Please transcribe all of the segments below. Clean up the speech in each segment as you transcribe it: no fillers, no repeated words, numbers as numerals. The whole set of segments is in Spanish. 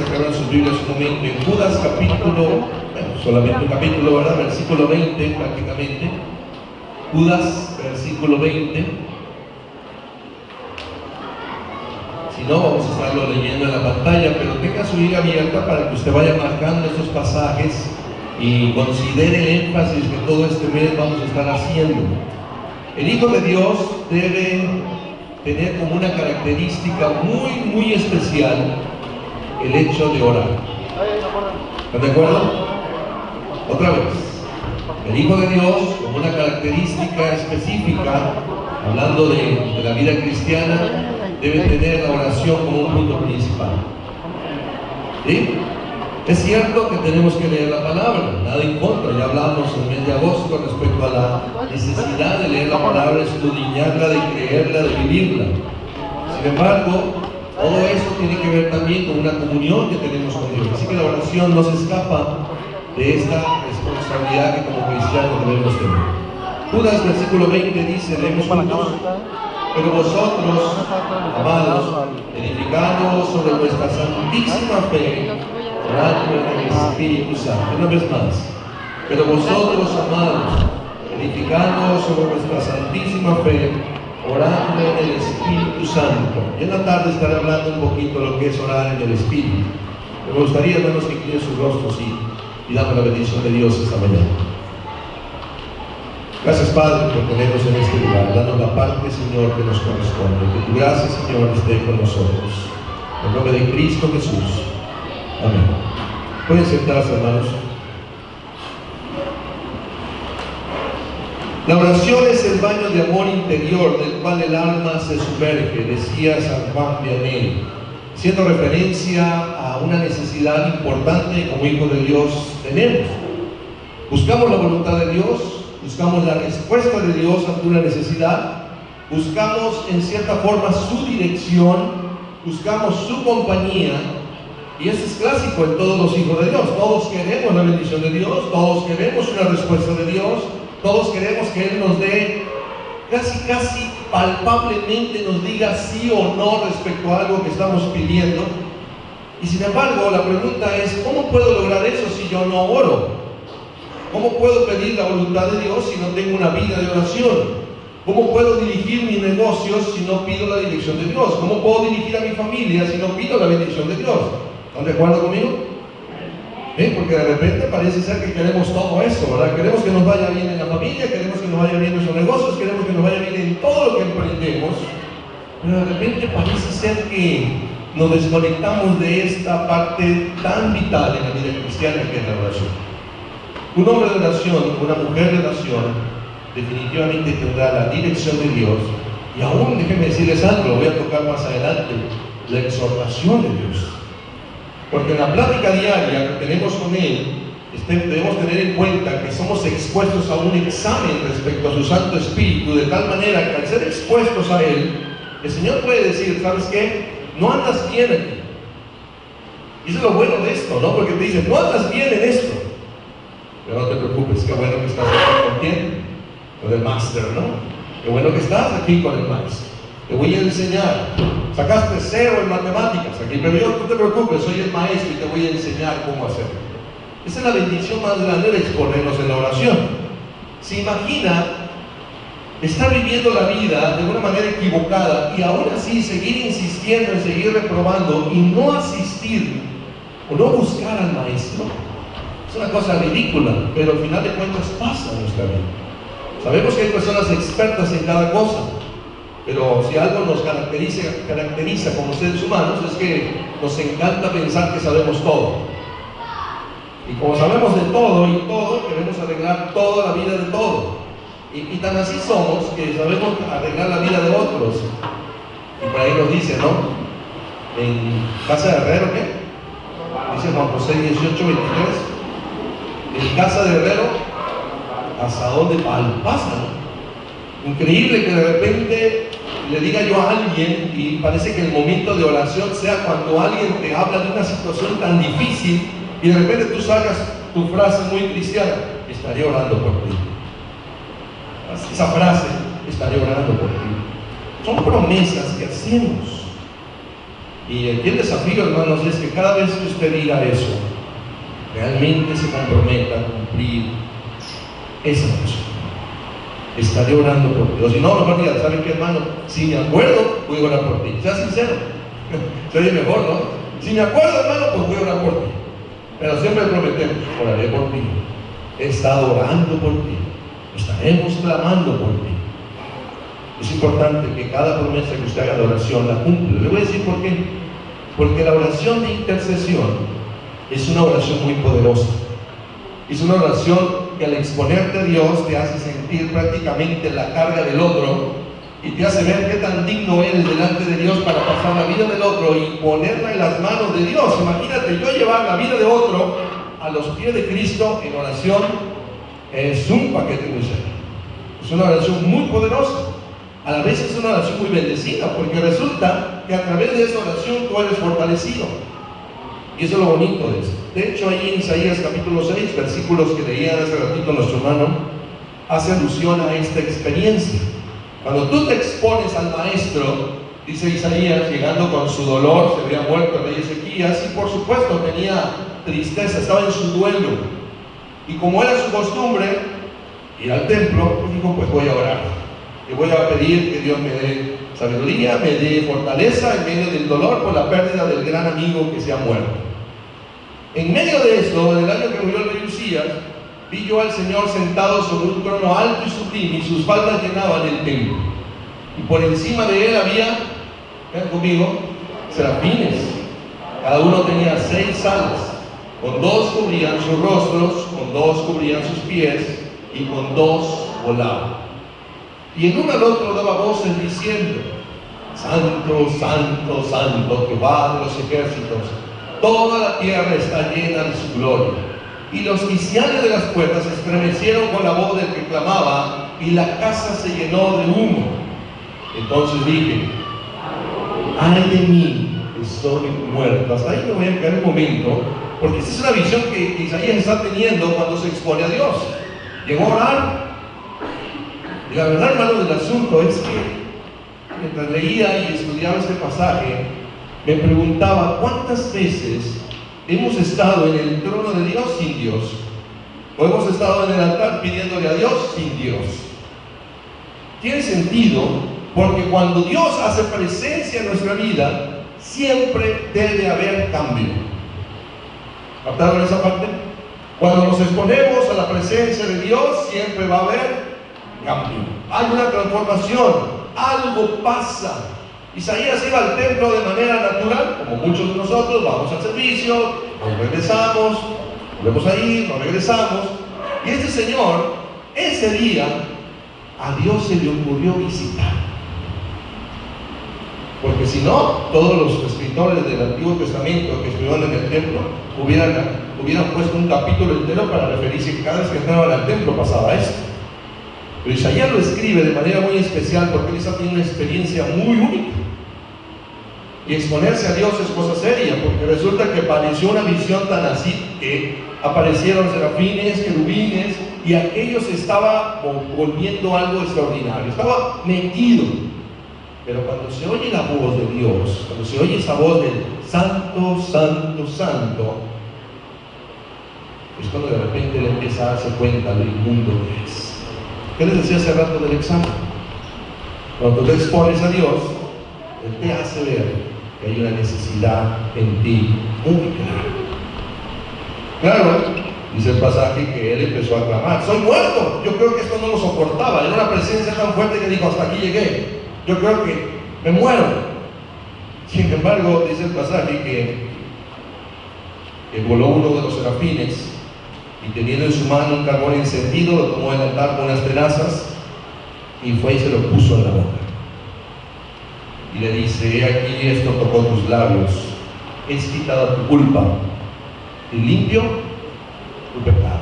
que abran sus Biblias un momento en Judas capítulo, solamente un capítulo, ¿verdad? Versículo 20 prácticamente. Judas, versículo 20. Si no, vamos a estarlo leyendo en la pantalla, pero tenga su Biblia abierta para que usted vaya marcando estos pasajes y considere el énfasis que todo este mes vamos a estar haciendo. El Hijo de Dios debe tener como una característica muy especial el hecho de orar. ¿Están de acuerdo? Otra vez. El Hijo de Dios, como una característica específica, hablando de la vida cristiana, debe tener la oración como un punto principal. ¿Sí? Es cierto que tenemos que leer la palabra, nada en contra. Ya hablamos en el mes de agosto respecto a la necesidad de leer la palabra, escudriñarla, de creerla, de vivirla. Sin embargo, todo eso tiene que ver también con una comunión que tenemos con Dios. Así que la oración no se escapa de esta responsabilidad que como cristianos debemos tener. Judas versículo 20 dice, leemos juntos: pero vosotros, amados, edificando sobre vuestra santísima fe, orando en el Espíritu Santo. Una vez más. Pero vosotros, amados, edificando sobre vuestra santísima fe, orando en el Espíritu Santo. Y en la tarde estaré hablando un poquito de lo que es orar en el Espíritu. Me gustaría, hermanos, que inclinen sus rostros y damos la bendición de Dios esta mañana. Gracias, Padre, por tenernos en este lugar. Danos la parte, Señor, que nos corresponde. Que tu gracia, Señor, esté con nosotros. En nombre de Cristo Jesús. Amén. Pueden sentarse, hermanos. La oración es el baño de amor interior del cual el alma se sumerge, decía San Juan Vianney, haciendo referencia a una necesidad importante que como hijos de Dios tenemos. Buscamos la voluntad de Dios, buscamos la respuesta de Dios ante una necesidad, buscamos en cierta forma su dirección, buscamos su compañía. Y eso es clásico en todos los hijos de Dios. Todos queremos la bendición de Dios, todos queremos una respuesta de Dios, todos queremos que Él nos dé, casi palpablemente nos diga sí o no respecto a algo que estamos pidiendo. Y sin embargo, la pregunta es, ¿cómo puedo lograr eso si yo no oro? ¿Cómo puedo pedir la voluntad de Dios si no tengo una vida de oración? ¿Cómo puedo dirigir mis negocios si no pido la dirección de Dios? ¿Cómo puedo dirigir a mi familia si no pido la bendición de Dios? ¿Están de acuerdo conmigo? Porque de repente parece ser que queremos todo eso, ¿verdad? Queremos que nos vaya bien en la familia, queremos que nos vaya bien en nuestros negocios, queremos que nos vaya bien en todo lo que emprendemos, pero de repente parece ser que nos desconectamos de esta parte tan vital en la vida cristiana que es la oración. Un hombre de oración, una mujer de oración, definitivamente tendrá la dirección de Dios, y aún, déjenme decirles algo, lo voy a tocar más adelante, la exhortación de Dios. Porque en la plática diaria que tenemos con Él, debemos tener en cuenta que somos expuestos a un examen respecto a su Santo Espíritu, de tal manera que al ser expuestos a Él, el Señor puede decir, ¿sabes qué? No andas bien aquí. Y eso es lo bueno de esto, ¿no? Porque te dicen, no andas bien en esto. Pero no te preocupes, qué bueno que estás aquí con quién, con el máster, ¿no? Qué bueno que estás aquí con el máster. Te voy a enseñar. Sacaste 0 en matemáticas aquí, pero yo no te preocupes, soy el maestro y te voy a enseñar cómo hacerlo. Esa es la bendición más grande de exponernos en la oración. Se imagina estar viviendo la vida de una manera equivocada y aún así seguir insistiendo en seguir reprobando y no asistir o no buscar al maestro. Es una cosa ridícula, pero al final de cuentas pasa en nuestra vida. Sabemos que hay personas expertas en cada cosa, pero si algo nos caracteriza como seres humanos es que nos encanta pensar que sabemos todo. Y como sabemos de todo y todo, queremos arreglar toda la vida de todo. Y tan así somos que sabemos arreglar la vida de otros. Y por ahí nos dice, ¿no? En casa de Herrero, ¿qué? Dice Juan José 18:23. En casa de Herrero, asadón de palo. Pasa, ¿no? Increíble que de repente le diga yo a alguien, y parece que el momento de oración sea cuando alguien te habla de una situación tan difícil y de repente tú sacas tu frase muy cristiana: estaré orando por ti. Esa frase, estaré orando por ti, son promesas que hacemos. Y aquí el desafío, hermanos, es que cada vez que usted diga eso, realmente se comprometa a cumplir esa oración. Estaré orando por ti. O si no, mejor diga, ¿sabe qué, hermano? Si me acuerdo, voy a orar por ti. Sea sincero. Se oye mejor, ¿no? Si me acuerdo, hermano, pues voy a orar por ti. Pero siempre prometemos, oraré por ti. He estado orando por ti. Estaremos clamando por ti. Es importante que cada promesa que usted haga de oración la cumpla. Le voy a decir por qué. Porque la oración de intercesión es una oración muy poderosa. Es una oración que al exponerte a Dios te hace sentir prácticamente la carga del otro y te hace ver qué tan digno eres delante de Dios para pasar la vida del otro y ponerla en las manos de Dios. Imagínate, yo llevar la vida de otro a los pies de Cristo en oración es un paquete muy serio. Es una oración muy poderosa. A la vez es una oración muy bendecida, porque resulta que a través de esa oración tú eres fortalecido. Y eso es lo bonito de esto. De hecho, ahí en Isaías capítulo 6, versículos que leía hace ratito nuestro hermano, hace alusión a esta experiencia. Cuando tú te expones al maestro, dice Isaías, llegando con su dolor, se había muerto el rey Ezequías, y por supuesto tenía tristeza, estaba en su duelo. Y como era su costumbre, ir al templo, pues dijo, pues voy a orar. Y voy a pedir que Dios me dé sabiduría, me dé fortaleza en medio del dolor por la pérdida del gran amigo que se ha muerto. En medio de esto, en el año que murió el rey Usías, vi yo al Señor sentado sobre un trono alto y sublime, y sus faldas llenaban el templo. Y por encima de él había, vean conmigo, serafines. Cada uno tenía 6 alas. Con 2 cubrían sus rostros, con 2 cubrían sus pies, y con 2 volaban. Y el uno al otro daba voces diciendo: Santo, Santo, Santo, Jehová de los ejércitos, toda la tierra está llena de su gloria. Y los quiciales de las puertas se estremecieron con la voz del que clamaba, y la casa se llenó de humo. Entonces dije: ay de mí, que soy muerto. Hasta ahí me voy a quedar un momento, porque esta es una visión que Isaías está teniendo cuando se expone a Dios. Llegó a orar. Y la verdad, hermano, del asunto es que mientras leía y estudiaba este pasaje, me preguntaba cuántas veces hemos estado en el trono de Dios sin Dios, o hemos estado en el altar pidiéndole a Dios sin Dios. Tiene sentido, porque cuando Dios hace presencia en nuestra vida, siempre debe haber cambio. ¿Captaron esa parte? Cuando nos exponemos a la presencia de Dios, siempre va a haber cambio. Hay una transformación, algo pasa. Isaías iba al templo de manera natural, como muchos de nosotros, vamos al servicio, nos regresamos, volvemos a ir, nos regresamos. Y este señor, ese día, a Dios se le ocurrió visitar. Porque si no, todos los escritores del Antiguo Testamento que estuvieron en el templo hubieran puesto un capítulo entero para referirse que cada vez que entraban al templo pasaba esto. Pero Isaías lo escribe de manera muy especial porque él está teniendo una experiencia muy única. Y exponerse a Dios es cosa seria, porque resulta que apareció una visión tan así que aparecieron serafines, querubines, y aquello se estaba volviendo algo extraordinario, estaba metido. Pero cuando se oye la voz de Dios, cuando se oye esa voz del Santo, Santo, Santo, es cuando de repente él empieza a darse cuenta del mundo que es. ¿Qué les decía hace rato del examen? Cuando tú te expones a Dios, Él te hace ver que hay una necesidad en ti muy clara. Claro, dice el pasaje que él empezó a clamar: soy muerto. Yo creo que esto no lo soportaba. Era una presencia tan fuerte que dijo: hasta aquí llegué. Yo creo que me muero. Sin embargo, dice el pasaje que voló uno de los serafines y teniendo en su mano un carbón encendido, lo tomó del altar con unas tenazas y fue y se lo puso en la boca. Y le dice: he aquí, esto tocó tus labios, es quitada tu culpa y limpio tu pecado.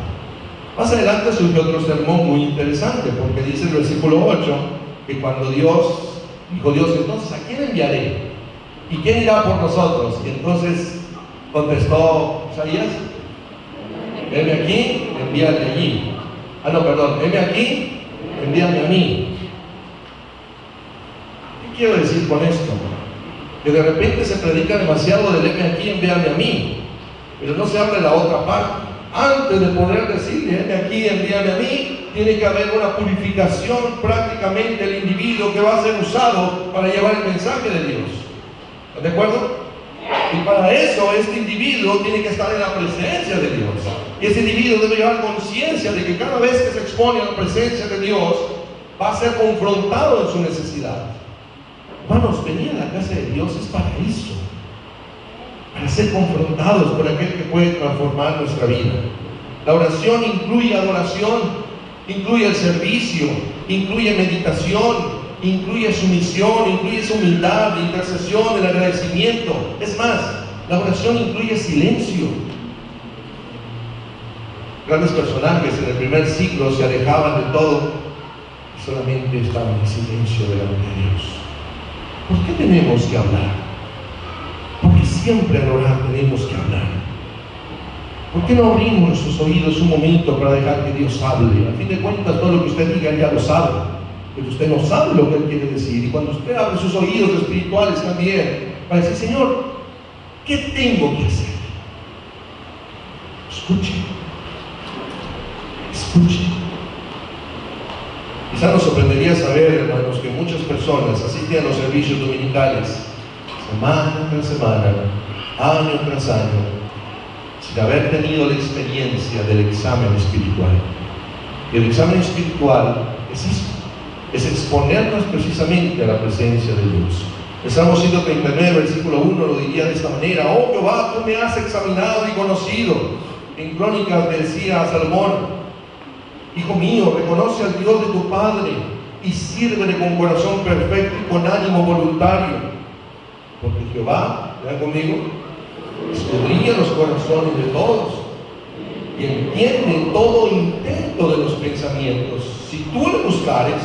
Más adelante surge otro sermón muy interesante, porque dice el versículo 8 que cuando dijo Dios: entonces, ¿a quién enviaré? ¿Y quién irá por nosotros? Y entonces contestó Isaías: heme aquí, envíame allí. Heme aquí, envíame a mí. ¿Qué quiero decir con esto? que de repente se predica demasiado del heme aquí, envíame a mí, pero no se habla de la otra parte. Antes de poder decirle heme aquí, envíame a mí, tiene que haber una purificación prácticamente del individuo que va a ser usado para llevar el mensaje de Dios. ¿Están de acuerdo? Y para eso este individuo tiene que estar en la presencia de Dios. Y ese individuo debe llevar conciencia de que cada vez que se expone a la presencia de Dios, va a ser confrontado en su necesidad. Hermanos, venir a la casa de Dios es para eso, para ser confrontados por aquel que puede transformar nuestra vida. La oración incluye adoración, incluye el servicio, incluye meditación, incluye sumisión, incluye esa humildad, la intercesión, el agradecimiento. Es más, la oración incluye silencio. Grandes personajes en el primer siglo se alejaban de todo y solamente estaban en silencio delante de Dios. ¿Por qué tenemos que hablar? Porque siempre al orar tenemos que hablar. ¿Por qué no abrimos nuestros oídos un momento para dejar que Dios hable? A fin de cuentas, todo lo que usted diga ya lo sabe, pero usted no sabe lo que Él quiere decir. Y cuando usted abre sus oídos espirituales también, para decir, Señor, ¿qué tengo que hacer? Escuche. Escuche. Quizá nos sorprendería saber, hermanos, que muchas personas asisten a los servicios dominicales semana tras semana, año tras año, sin haber tenido la experiencia del examen espiritual. Y el examen espiritual es eso, es exponernos precisamente a la presencia de Dios. El Salmo 139, versículo 1 lo diría de esta manera: oh Jehová, tú me has examinado y conocido. En Crónicas decía Salomón: hijo mío, reconoce al Dios de tu Padre y sírvele con corazón perfecto y con ánimo voluntario. Porque Jehová, vean conmigo, escudriña los corazones de todos y entiende todo intento de los pensamientos. Si tú le buscares,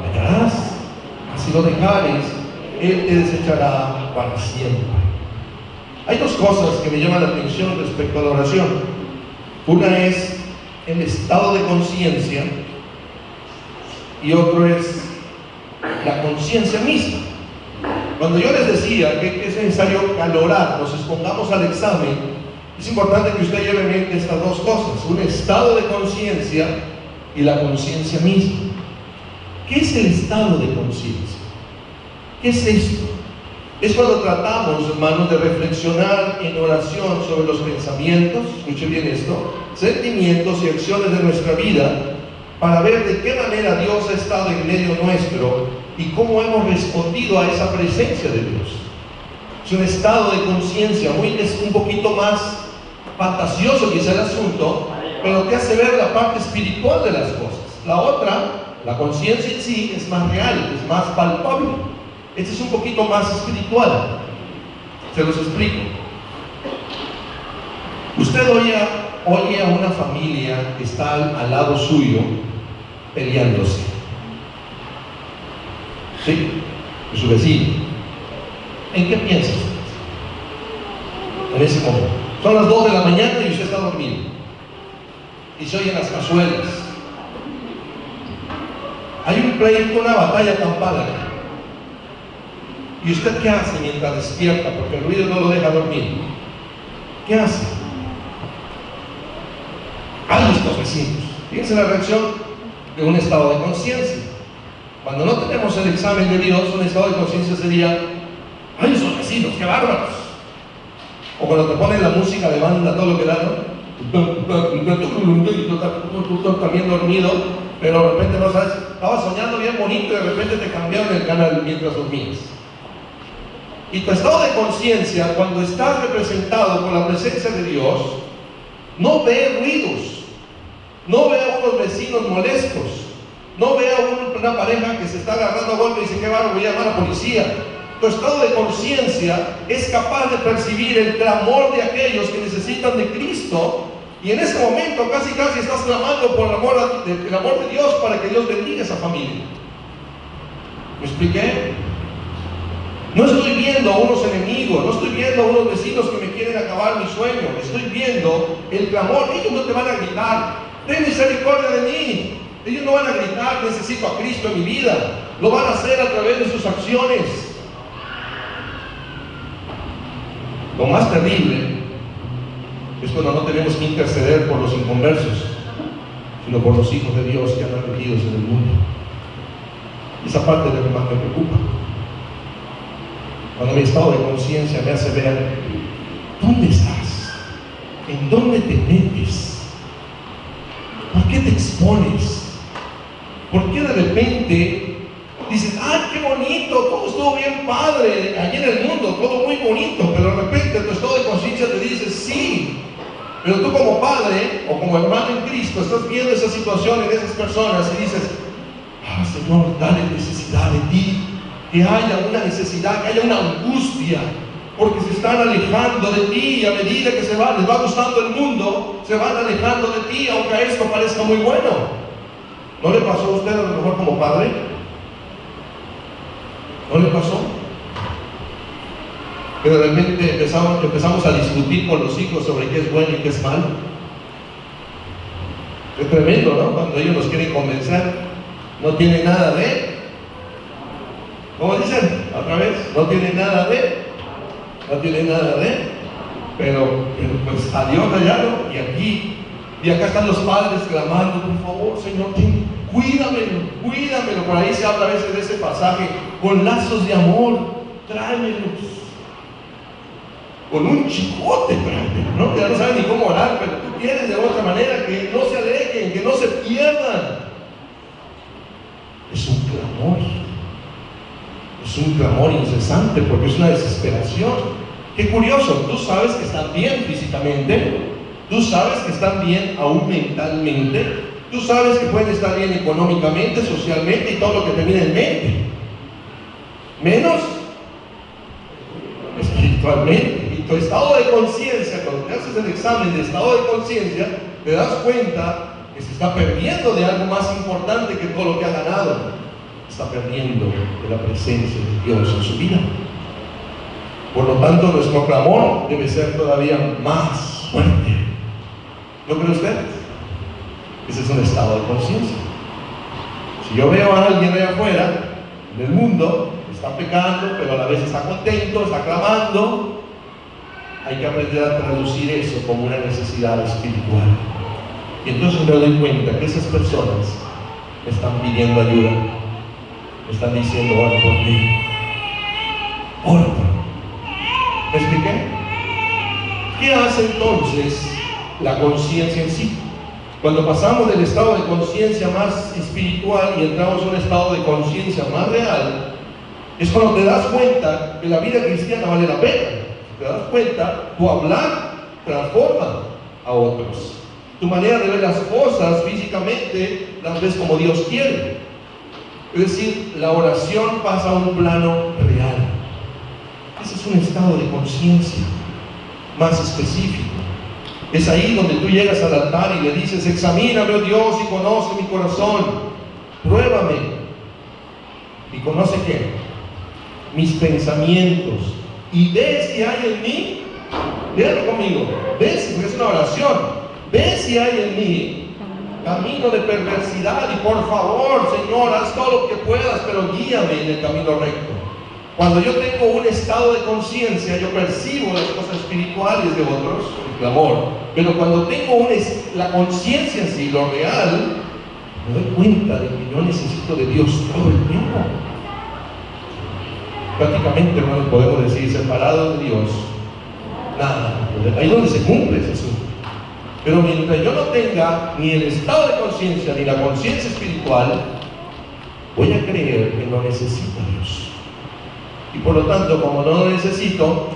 hallarás; si lo dejares, Él te desechará para siempre. Hay dos cosas que me llaman la atención respecto a la oración. Una es el estado de conciencia y otro es la conciencia misma. Cuando yo les decía que es necesario valorar, nos expongamos al examen, es importante que usted lleve en mente estas dos cosas: un estado de conciencia y la conciencia misma. ¿Qué es el estado de conciencia? ¿Qué es esto? Es cuando tratamos, hermanos, de reflexionar en oración sobre los pensamientos, escuche bien esto, sentimientos y acciones de nuestra vida, para ver de qué manera Dios ha estado en medio nuestro y cómo hemos respondido a esa presencia de Dios. Es un estado de conciencia un poquito más fantasioso quizá el asunto, pero te hace ver la parte espiritual de las cosas. La otra, la conciencia en sí, es más real, es más palpable. Este es un poquito más espiritual. Se los explico. Usted oye a una familia que está al lado suyo peleándose. ¿Sí? De su vecino. ¿En qué piensa usted en ese momento? Son las 2 de la mañana y usted está dormido. Y se oyen las cazuelas. Hay un pleito, una batalla campal. ¿Y usted qué hace mientras despierta? Porque el ruido no lo deja dormir. ¿Qué hace? Hay estos vecinos. Fíjense la reacción de un estado de conciencia. Cuando no tenemos el examen de Dios, un estado de conciencia sería: ¡ay, esos vecinos, qué bárbaros! O cuando te ponen la música de banda, todo lo que da, ¿no? Tú también dormido, pero de repente no sabes, estabas soñando bien bonito y de repente te cambiaron el canal mientras dormías. Y tu estado de conciencia, cuando estás representado por la presencia de Dios, no ve ruidos, no ve a unos vecinos molestos, no ve a una pareja que se está agarrando a golpe y dice: qué bárbaro, voy a llamar a la policía. Tu estado de conciencia es capaz de percibir el clamor de aquellos que necesitan de Cristo, y en ese momento casi estás clamando por el amor de Dios, para que Dios bendiga a esa familia. ¿Me expliqué? No estoy viendo a unos enemigos, no estoy viendo a unos vecinos que me quieren acabar mi sueño. Estoy viendo el clamor. Ellos no te van a gritar: ten misericordia de mí. Ellos no van a gritar: necesito a Cristo en mi vida. Lo van a hacer a través de sus acciones. Lo más terrible es cuando no tenemos que interceder por los inconversos, sino por los hijos de Dios que andan metidos en el mundo. Esa parte es la que más me preocupa. Cuando mi estado de conciencia me hace ver, ¿dónde estás? ¿En dónde te metes? ¿Por qué te expones? ¿Por qué de repente dices, ¡ah, qué bonito! Todo estuvo bien padre allí en el mundo, todo muy bonito, pero de repente tu estado de conciencia te dice, sí, pero tú como padre o como hermano en Cristo estás viendo esa situación en esas personas y dices, ¡ah, Señor, dale necesidad de ti! Que haya una necesidad, que haya una angustia, porque se están alejando de ti y a medida que les va gustando el mundo, se van alejando de ti, aunque esto parezca muy bueno. ¿No le pasó a usted a lo mejor como padre? ¿No le pasó? Que de repente empezamos a discutir con los hijos sobre qué es bueno y qué es malo. Es tremendo, ¿no? Cuando ellos nos quieren convencer, no tiene nada de... ¿Cómo dicen? Otra vez, no tiene nada de... Pero pues a Dios hallado y aquí... Y acá están los padres clamando, por favor, Señor, cuídamelo. Por ahí se habla a veces de ese pasaje, con lazos de amor, tráemelos. Con un chicote, tráemelo, ¿no? Ya no saben ni cómo orar, pero tú quieres de otra manera que no se alejen, que no se pierdan. Es un clamor incesante, porque es una desesperación. Qué curioso, tú sabes que están bien físicamente, tú sabes que están bien aún mentalmente, tú sabes que pueden estar bien económicamente, socialmente y todo lo que te viene en mente, menos espiritualmente. Y tu estado de conciencia, cuando te haces el examen de estado de conciencia, te das cuenta que se está perdiendo de algo más importante que todo lo que ha ganado. Está perdiendo de la presencia de Dios en su vida. Por lo tanto, nuestro clamor debe ser todavía más fuerte. ¿No cree usted? Ese es un estado de conciencia. Si yo veo a alguien allá afuera, en el mundo, está pecando, pero a la vez está contento, está clamando, hay que aprender a traducir eso como una necesidad espiritual. Y entonces me doy cuenta que esas personas me están pidiendo ayuda, me están diciendo, ora por mí, ora por mí. ¿Me expliqué? ¿Qué hace entonces la conciencia en sí? Cuando pasamos del estado de conciencia más espiritual y entramos a un estado de conciencia más real, es cuando te das cuenta que la vida cristiana vale la pena. Te das cuenta, tu hablar transforma a otros. Tu manera de ver las cosas físicamente las ves como Dios quiere. Es decir, la oración pasa a un plano real. Ese es un estado de conciencia más específico. Es ahí donde tú llegas al altar y le dices, examíname, oh Dios, y conoce mi corazón. Pruébame. ¿Y conoce qué? Mis pensamientos. Y ve si hay en mí, léalo conmigo, ve si, porque es una oración, ve si hay en mí camino de perversidad y por favor, Señor, haz todo lo que puedas, pero guíame en el camino recto. Cuando yo tengo un estado de conciencia, yo percibo las cosas espirituales de otros, el clamor, pero cuando tengo la conciencia en sí, lo real, me doy cuenta de que yo necesito de Dios todo el tiempo. Prácticamente, hermanos, podemos decir, separado de Dios, nada. Ahí es donde se cumple ese asunto. Pero mientras yo no tenga ni el estado de conciencia ni la conciencia espiritual, voy a creer que no necesito a Dios. Y por lo tanto, como no lo necesito,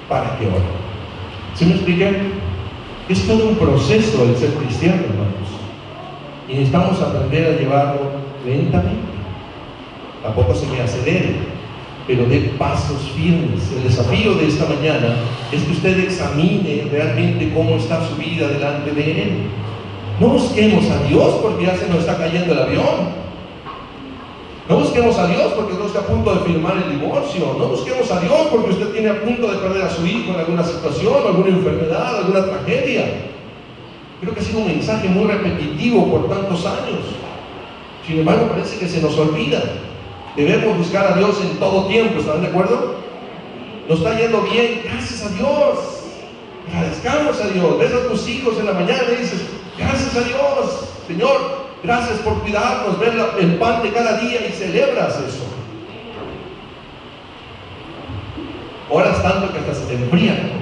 ¿para qué oro? ¿Sí me expliqué? Es todo un proceso el ser cristiano, hermanos. Y necesitamos aprender a llevarlo lentamente. Tampoco se me acelere, pero dé pasos firmes. El desafío de esta mañana es que usted examine realmente cómo está su vida delante de Él. No busquemos a Dios porque ya se nos está cayendo el avión. No busquemos a Dios porque usted está a punto de firmar el divorcio. No busquemos a Dios porque usted tiene a punto de perder a su hijo en alguna situación, alguna enfermedad, alguna tragedia. Creo que ha sido un mensaje muy repetitivo por tantos años. Sin embargo, parece que se nos olvida. Debemos buscar a Dios en todo tiempo, ¿están de acuerdo? nos está yendo bien, gracias a Dios, agradezcamos a Dios. Ves a tus hijos en la mañana y dices, gracias a Dios, Señor, gracias por cuidarnos, ver el pan de cada día, y celebras eso. Oras tanto que hasta se te enfría la comida.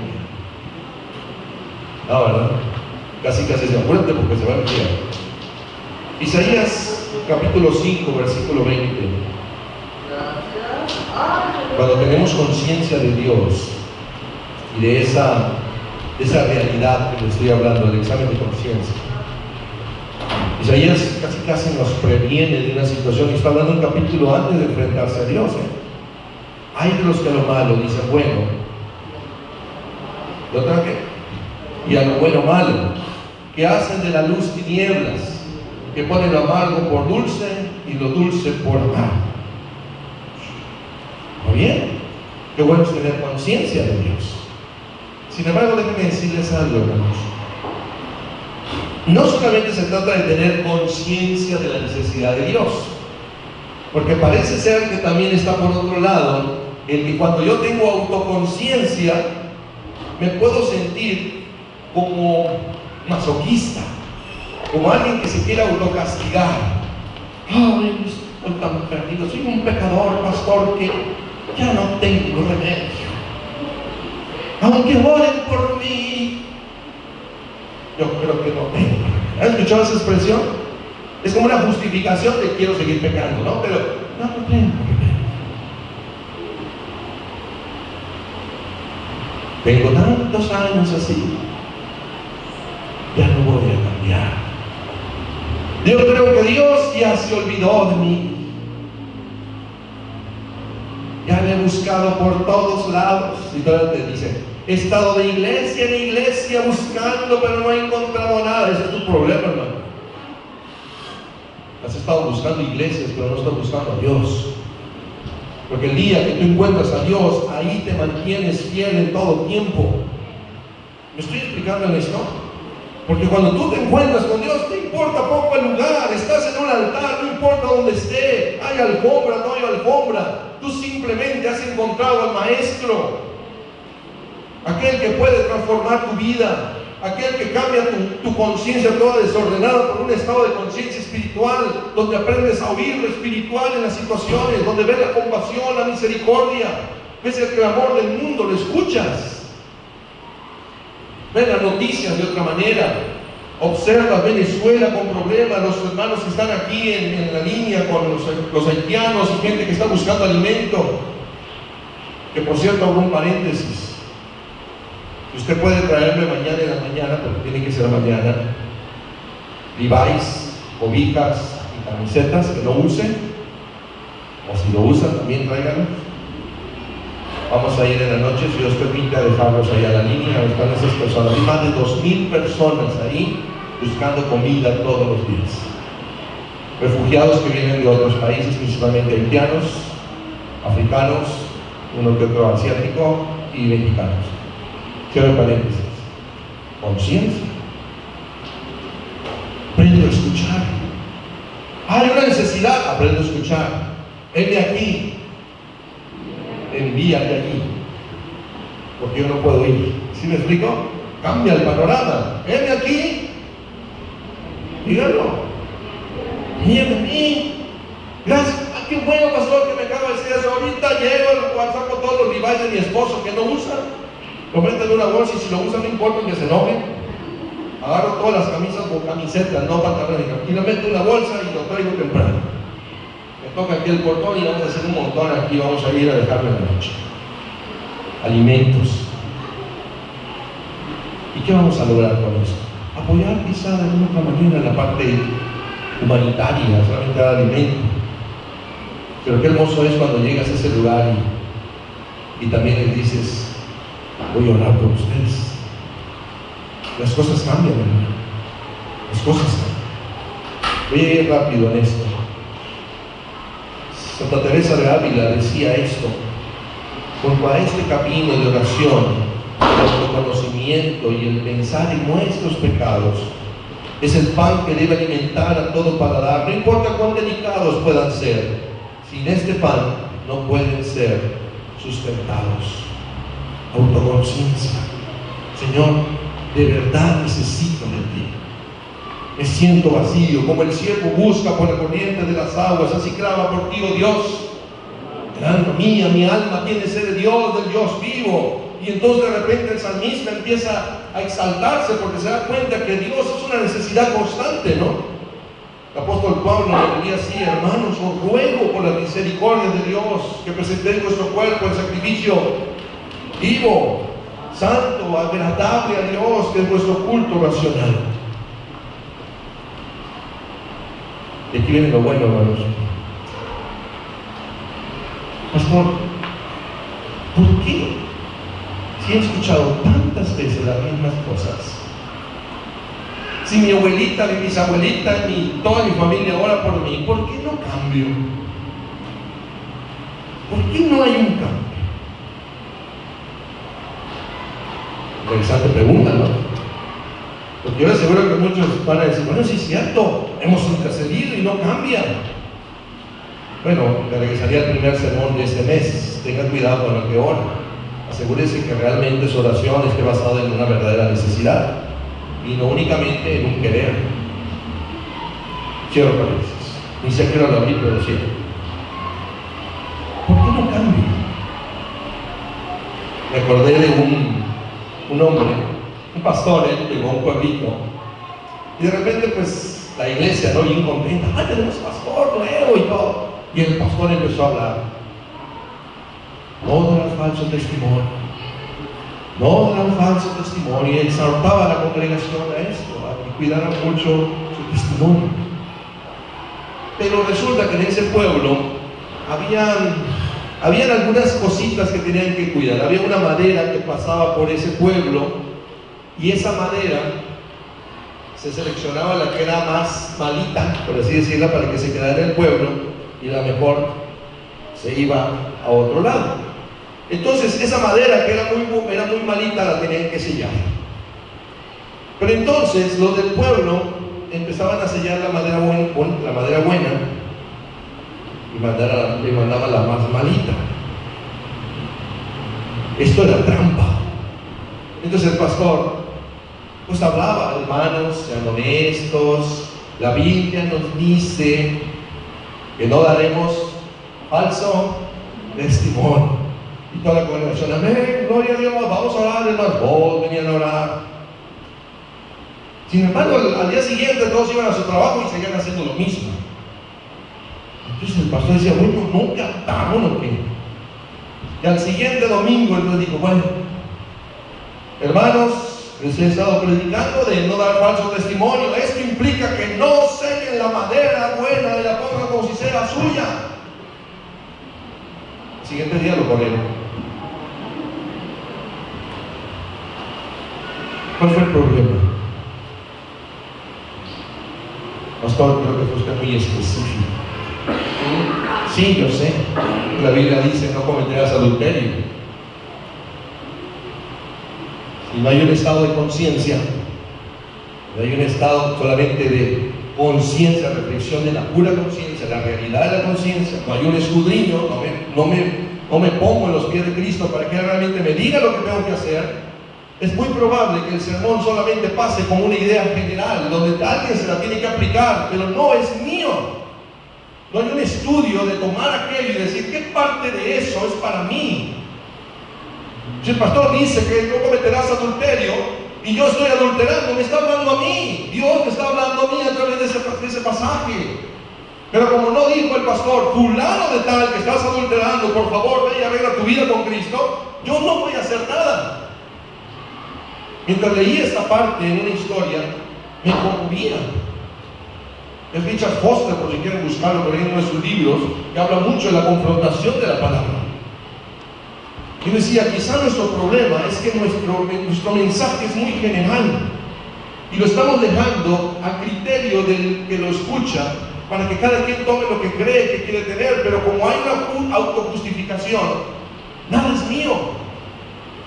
No, ¿verdad? Casi se apúrate porque se va a enfriar. Isaías capítulo 5, versículo 20. Cuando tenemos conciencia de Dios y de esa realidad que le estoy hablando, del examen de conciencia, Isaías casi nos previene de una situación, y está hablando un capítulo antes de enfrentarse a Dios. Hay de los que a lo malo dicen bueno, ¿lo traje? Y a lo bueno malo, que hacen de la luz tinieblas, que ponen lo amargo por dulce y lo dulce por amargo. Muy bien, qué bueno es tener conciencia de Dios. Sin embargo, déjenme decirles algo, hermanos. No solamente se trata de tener conciencia de la necesidad de Dios, porque parece ser que también está por otro lado el que cuando yo tengo autoconciencia me puedo sentir como masoquista, como alguien que se quiere autocastigar. Ay, estoy tan perdido, soy un pecador, pastor, que ya no tengo remedio, aunque oren por mí, yo creo que no tengo remedio. ¿Has escuchado esa expresión? Es como una justificación de quiero seguir pecando, ¿no? Pero no tengo remedio. Tengo tantos años así, ya no voy a cambiar. Yo creo que Dios ya se olvidó de mí. Ya le he buscado por todos lados. Y todavía te dicen, he estado de iglesia en iglesia buscando, pero no he encontrado nada. Ese es tu problema, hermano. Has estado buscando iglesias, pero no estás buscando a Dios. Porque el día que tú encuentras a Dios, ahí te mantienes fiel en todo tiempo. ¿Me estoy explicando en esto? Porque cuando tú te encuentras con Dios, te importa poco el lugar. Estás en un altar, no importa dónde esté. Hay alfombra, no hay alfombra. Tú simplemente has encontrado al Maestro, aquel que puede transformar tu vida, aquel que cambia tu conciencia toda desordenada por un estado de conciencia espiritual, donde aprendes a oír lo espiritual en las situaciones, donde ves la compasión, la misericordia, ves el clamor del mundo, lo escuchas, ves las noticias de otra manera, observas Venezuela con problemas, los hermanos que están aquí en la línea con los haitianos y gente que está buscando alimento. Que por cierto, abro un paréntesis. Usted puede traerme mañana en la mañana, porque tiene que ser mañana, Levi's, cobijas y camisetas que no usen, o si lo usan también tráiganlos. Vamos a ir en la noche, si Dios permite, a dejarlos ahí a la línea. Están esas personas, hay más de 2,000 personas ahí buscando comida todos los días. Refugiados que vienen de otros países, principalmente haitianos, africanos, uno que otro asiático y mexicanos. Cierro paréntesis. Conciencia. Aprendo a escuchar. Hay una necesidad, aprendo a escuchar. Heme aquí, envíate allí, porque yo no puedo ir. ¿Sí me explico? Cambia el panorama. Heme aquí, díganlo. Heme aquí. Gracias. Qué bueno, pastor, que me acaba de decir eso. Ahorita llego, saco todos los Levi's de mi esposo que no usa. Lo meten en una bolsa y si lo usan no importa que se enojen. Agarro todas las camisas o camisetas, no pantalones, y lo meto en una bolsa y lo traigo temprano. Me toca aquí el portón y vamos a hacer un montón aquí, vamos a ir a dejarlo en la noche. Alimentos. ¿Y qué vamos a lograr con esto? Apoyar quizá de alguna otra manera la parte humanitaria, solamente dar alimento. Pero qué hermoso es cuando llegas a ese lugar y también les dices, voy a orar por ustedes. Las cosas cambian, hermano. Las cosas cambian. Voy a ir rápido en esto. Santa Teresa de Ávila decía esto: junto a este camino de oración, el autoconocimiento y el pensar en nuestros pecados, es el pan que debe alimentar a todo paladar, no importa cuán delicados puedan ser. Sin este pan no pueden ser sustentados. autoconciencia. Señor, de verdad necesito de ti. Me siento vacío, como el siervo busca por la corriente de las aguas, así clama por ti, oh Dios. El alma mía, mi alma tiene sed de Dios, del Dios vivo. Y entonces de repente el salmista empieza a exaltarse porque se da cuenta que Dios es una necesidad constante, ¿no? El apóstol Pablo le diría así: hermanos, os ruego por la misericordia de Dios que presentéis vuestro cuerpo en sacrificio vivo, santo, agradable a Dios, que es vuestro culto racional. Y aquí viene lo bueno, hermanos. Pastor, ¿por qué? Si he escuchado tantas veces las mismas cosas, si mi abuelita, mi bisabuelita, toda mi familia ora por mí, ¿por qué no cambio? ¿Por qué no hay un cambio? Interesante pregunta, ¿no? Porque yo les aseguro que muchos van a decir: bueno, sí es cierto, hemos intercedido y no cambia. Bueno, me regresaría al primer sermón de este mes: tengan cuidado con lo que ora. Asegúrese que realmente su oración esté basada en una verdadera necesidad y no únicamente en un querer. Cierro paréntesis. Ni siquiera quiero hablar, pero cierro. ¿Por qué no cambia? Me acordé de un hombre, un pastor, él llegó a un pueblito y de repente pues la iglesia, ¿no?, bien contenta: ¡ay, tenemos pastor nuevo y todo! Y el pastor empezó a hablar: no darán falso testimonio, no darán falso testimonio, y exhortaba a la congregación a esto, a que cuidaran mucho su testimonio. Pero resulta que en ese pueblo habían algunas cositas que tenían que cuidar. Había una madera que pasaba por ese pueblo, y esa madera se seleccionaba la que era más malita, por así decirla, para que se quedara en el pueblo, y la mejor se iba a otro lado. Entonces esa madera que era muy malita la tenían que sellar. Pero entonces los del pueblo empezaban a sellar la madera buena y mandaban la más malita. Esto era trampa. Entonces el pastor pues hablaba: hermanos, sean honestos, la Biblia nos dice que no daremos falso testimonio. Y toda la congregación: amén, gloria a Dios, vamos a orar. Hermanos, todos venían a orar. Sin embargo, al día siguiente todos iban a su trabajo y seguían haciendo lo mismo. Entonces el pastor decía: bueno, nunca estamos, ¿no? Y al siguiente domingo él les dijo: bueno, hermanos, les he estado predicando de no dar falso testimonio. Esto implica que no sellen la madera buena y la pongan como si sea suya. El siguiente día lo corrieron. ¿Cuál fue el problema? Pastor, creo que fue usted muy específico. Sí, yo sé. La Biblia dice: no cometerás adulterio. Si no hay un estado de conciencia, no hay un estado solamente de conciencia, reflexión de la pura conciencia, la realidad de la conciencia, no hay un escudriño, no me pongo en los pies de Cristo para que realmente me diga lo que tengo que hacer, es muy probable que el sermón solamente pase como una idea general, donde alguien se la tiene que aplicar, pero no es mío. No hay un estudio de tomar aquello y decir: ¿qué parte de eso es para mí? Si el pastor dice que no cometerás adulterio y yo estoy adulterando, me está hablando a mí. Dios me está hablando a mí a través de ese pasaje. Pero como no dijo el pastor: fulano de tal, que estás adulterando, por favor ve y arregla tu vida con Cristo, yo no voy a hacer nada. Mientras leía esta parte en una historia, me conmovía. Es Richard Foster, por si quieren buscarlo por ahí en uno de sus libros, que habla mucho de la confrontación de la palabra. Y decía: quizá nuestro problema es que nuestro mensaje es muy general y lo estamos dejando a criterio del que lo escucha, para que cada quien tome lo que cree que quiere tener. Pero como hay una autojustificación, nada es mío.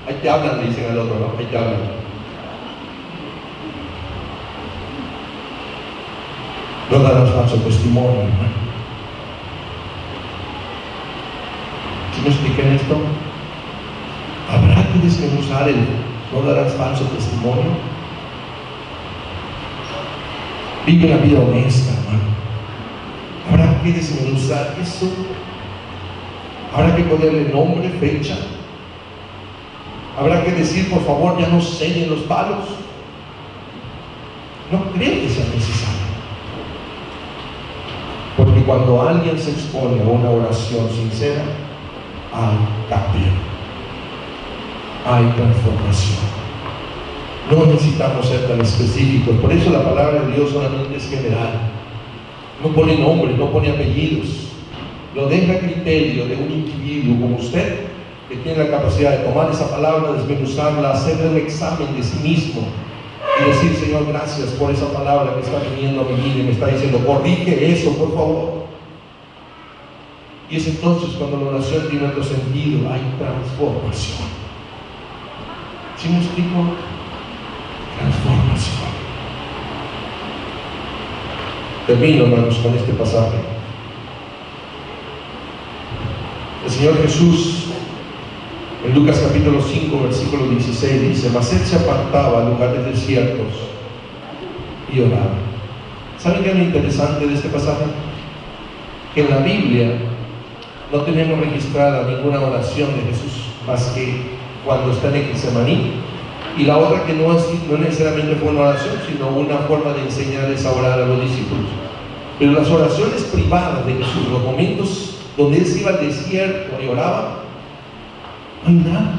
Ahí te hablan, le dicen al otro, ¿no? Ahí te hablan. No darás falso testimonio, hermano. ¿Sí me expliqué esto? Habrá que desmenuzar el no darás falso testimonio. Vive una vida honesta, hermano. Habrá que desmenuzar eso. Habrá que ponerle nombre, fecha. Habrá que decir, por favor, ya no sellen los palos. No creo que sea necesario. Porque cuando alguien se expone a una oración sincera, hay cambio, hay transformación. No necesitamos ser tan específicos. Por eso la palabra de Dios solamente es general. No pone nombre, no pone apellidos. Lo deja a criterio de un individuo como usted, que tiene la capacidad de tomar esa palabra, desmenuzarla, hacer el examen de sí mismo y decir: Señor, gracias por esa palabra que está viniendo a mi vida y me está diciendo, corrige eso, por favor. Y es entonces cuando la oración tiene otro sentido, hay transformación. ¿Sí me explico? Transformación. Termino, hermanos, con este pasaje. El Señor Jesús, en Lucas capítulo 5, versículo 16, dice: mas él se apartaba a lugares desiertos y oraba. ¿Saben qué es lo interesante de este pasaje? Que en la Biblia no tenemos registrada ninguna oración de Jesús, más que cuando está en Getsemaní, y la otra que no necesariamente fue una oración, sino una forma de enseñarles a orar a los discípulos. Pero las oraciones privadas de Jesús, los momentos donde él se iba al desierto y oraba, no hay nada.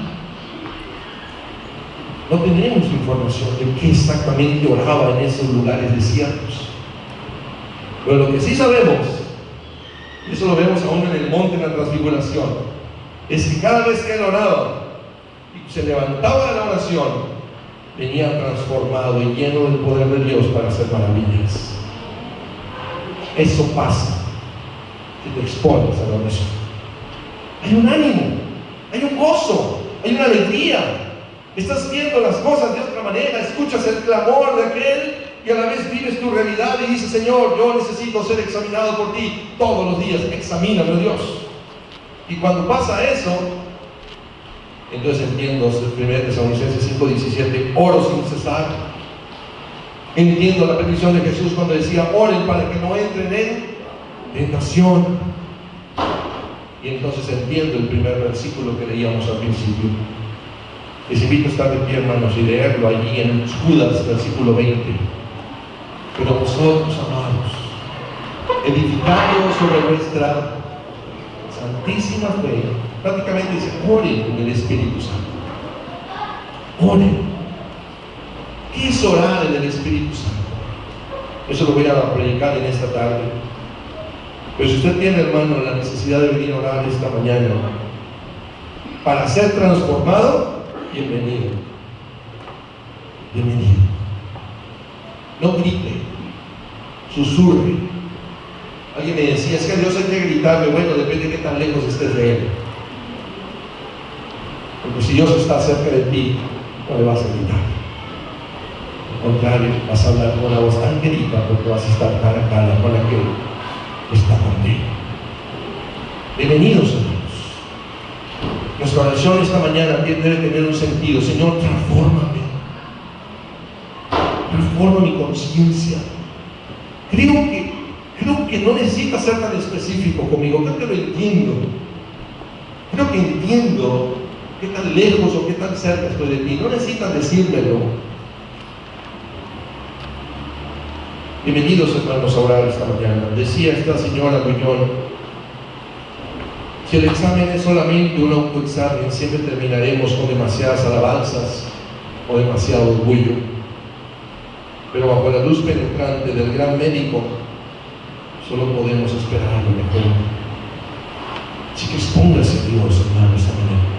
No tenemos información de qué exactamente oraba en esos lugares desiertos. Pero lo que sí sabemos, y eso lo vemos aún en el monte de la transfiguración, es que cada vez que él oraba y se levantaba de la oración, venía transformado y lleno del poder de Dios para hacer maravillas. Eso pasa si te expones a la oración. Hay un ánimo, hay un gozo, hay una alegría. Estás viendo las cosas de otra manera, escuchas el clamor de aquel y a la vez vives tu realidad y dices: Señor, yo necesito ser examinado por ti todos los días, examíname, Dios. Y cuando pasa eso, entonces entiendo 1 Tesalonicenses 5:17, oro sin cesar. Entiendo la petición de Jesús cuando decía: oren para que no entren en tentación. Y entonces entiendo el primer versículo que leíamos al principio. Les invito a estar de pie, hermanos, y leerlo allí en Judas, versículo 20. Pero vosotros, amados, edificando sobre vuestra santísima fe, prácticamente dice: oren en el Espíritu Santo. Oren. ¿Qué es orar en el Espíritu Santo? Eso lo voy a predicar en esta tarde. Pero si usted tiene, hermano, la necesidad de venir a orar esta mañana para ser transformado, bienvenido. Bienvenido. No grite, susurre. Alguien me decía: es que a Dios hay que gritarle. Bueno, depende de qué tan lejos estés de Él. Porque si Dios está cerca de ti, no le vas a gritar. Al contrario, vas a hablar con una voz tan querida, porque vas a estar cara a cara con aquel que está contigo. Bienvenidos, hermanos. Nuestra oración esta mañana debe tener un sentido. Señor, transfórmame. Transforma mi conciencia. Creo que no necesitas ser tan específico conmigo. Creo que lo entiendo. Creo que entiendo qué tan lejos o qué tan cerca estoy de ti. No necesitas decírmelo. Bienvenidos, hermanos, a orar esta mañana. Decía esta señora Guillón: si el examen es solamente un autoexamen, siempre terminaremos con demasiadas alabanzas o demasiado orgullo. Pero bajo la luz penetrante del gran médico, solo podemos esperar lo mejor. Así que expóngase a Dios, hermano, esta mañana.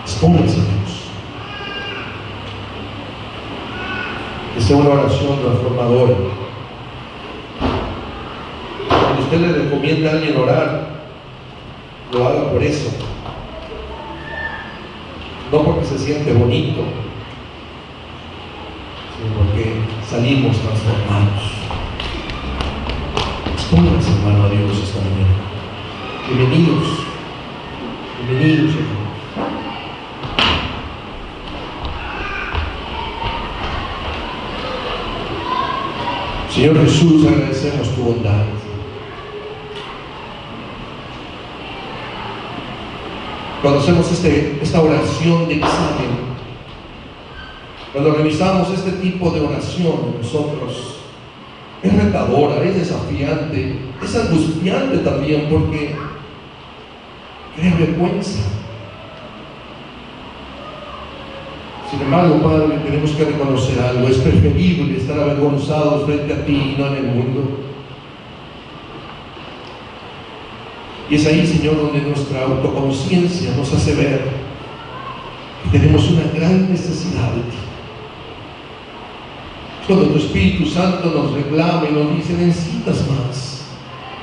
Expóngase a Dios. Que sea una oración transformadora. Cuando usted le recomienda a alguien orar, lo haga por eso, no porque se siente bonito, sino porque salimos transformados. Expónganse, hermano, a Dios esta mañana. Bienvenidos, bienvenidos, hermanos. Señor Jesús, agradecemos tu bondad. Cuando hacemos esta oración de examen, cuando revisamos este tipo de oración en nosotros, es retadora, es desafiante, es angustiante también, porque crea vergüenza. Sin embargo, Padre, tenemos que reconocer algo: es preferible estar avergonzados frente a ti y no en el mundo. Y es ahí, Señor, donde nuestra autoconciencia nos hace ver que tenemos una gran necesidad de ti. Cuando tu Espíritu Santo nos reclama y nos dice: necesitas más,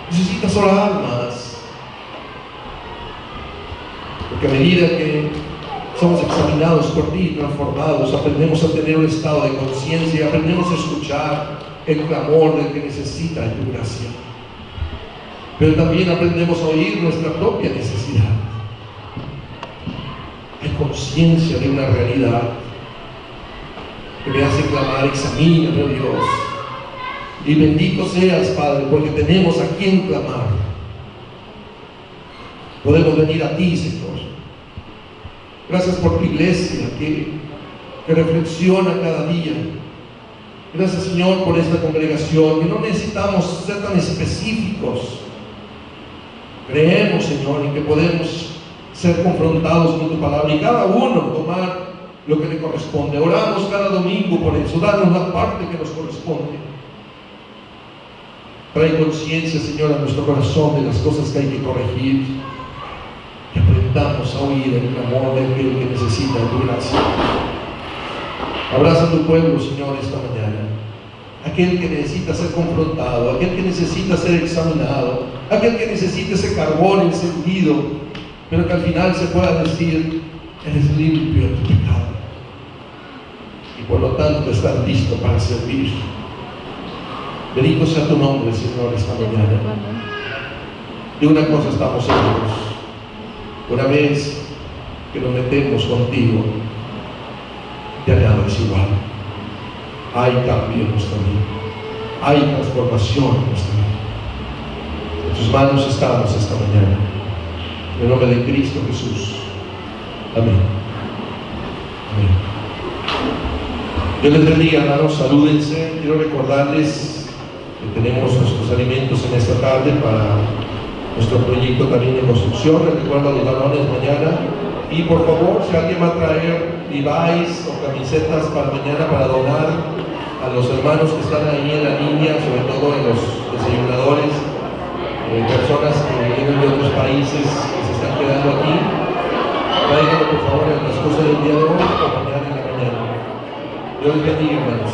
necesitas orar más. Porque a medida que somos examinados por ti, transformados, aprendemos a tener un estado de conciencia y aprendemos a escuchar el clamor del que necesita de tu gracia. Pero también aprendemos a oír nuestra propia necesidad. Hay conciencia de una realidad que me hace clamar: examíname, oh Dios. Y bendito seas, Padre, porque tenemos a quien clamar. Podemos venir a ti, Señor. Gracias por tu iglesia que reflexiona cada día. Gracias, Señor, por esta congregación, que no necesitamos ser tan específicos. Creemos, Señor, en que podemos ser confrontados con tu palabra y cada uno tomar lo que le corresponde. Oramos cada domingo por eso. Danos la parte que nos corresponde. Trae conciencia, Señor, a nuestro corazón de las cosas que hay que corregir, y aprendamos a oír el clamor de aquel que necesita tu gracia. Abraza a tu pueblo, Señor, esta mañana. Aquel que necesita ser confrontado, aquel que necesita ser examinado, aquel que necesita ese carbón encendido, pero que al final se pueda decir: eres limpio de tu pecado, y por lo tanto estás listo para servir. Bendito sea tu nombre, Señor, esta mañana. De una cosa estamos seguros: una vez que nos metemos contigo, ya nada es igual. Hay cambio en nuestra vida, hay transformación en nuestra vida. En tus manos estamos esta mañana, en el nombre de Cristo Jesús. Amén. Amén. Dios les bendiga, hermanos. Salúdense. Quiero recordarles que tenemos nuestros alimentos en esta tarde para nuestro proyecto también de construcción. Les recuerdo a los varones mañana. Y por favor, si alguien va a traer Levi's o camisetas para mañana para donar a los hermanos que están ahí en la línea, sobre todo en los desayunadores, personas que vienen de otros países que se están quedando aquí, tráiganlo por favor en el transcurso del día de hoy o mañana en la mañana. Dios les bendiga, hermanos.